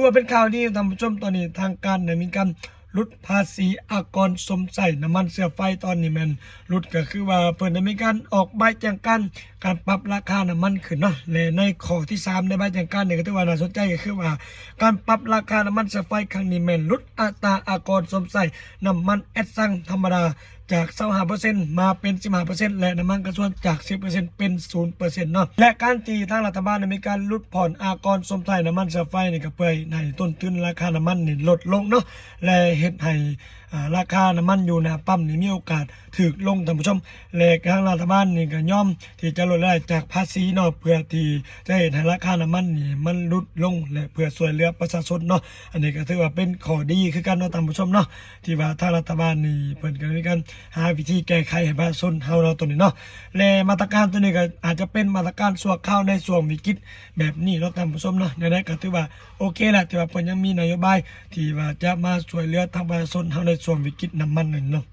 ว่าเป็นข่าวดีท่านผู้ชมตอนนี้ทางการได้มีการลดภาษีอากรสมใส่น้ำมันเสื้อไฟตอนนี้แมันลดก็คือว่าเพิ่นได้มีการออกใบแจ้งการปรับราคาน้ำมันขึ้นเนาะและในข้อที่3ในใบแจ้งการเนี่ยก็ถือว่าน่าสนใจก็คือว่าการปรับราคาน้ำมันเสื้อไฟครั้งนี้แม่นลดอัตราอากรสมใส่น้ำมันแอดซังธรรมดาจาก 25% มาเป็น 15% และน้ำมันกระส่วนจาก 10% เป็น 0% เนาะและการที่ทางรัฐบาลได้มีการลดผ่อนอากรสมใส่น้ำมันเสื้อไฟนี่ก็เพื่อให้ต้นทุนราคาน้ำมันนี่ลดลงเนาะและเฮ็ดให้ราคาน้ำมันอยู่หน้าปั๊มนี่มีโอกาสถูกลงท่านผู้ชมและทางรัฐบาลนี่ก็ย่อมที่จะลดรายจากภาษีเนาะเพื่อที่จะเห็นให้ราคาน้ำมันนี่มันลดลงและเพื่อช่วยเหลือประชาชนเนาะอันนี้ก็ถือว่าเป็นข้อดีคือกันเนาะท่านผู้ชมเนาะที่ว่าทางรัฐบาลนี่เพิ่นก็มีการหาวิธีแก้ไขให้ประชาชนเฮาเราตัวนี้เนาะและมาตรการตัวนี้ก็อาจจะเป็นมาตรการชั่วคราวในช่วงวิกฤตแบบนี้เนาะท่านผู้ชมเนาะในนั้นก็ถือว่าโอเคแหละที่ว่าเพิ่นยังมีนโยบายที่ว่าจะมาช่วยเหลือทางประชาชนเฮาในช่วงวิกฤตน้ำมันนั่นเนาะ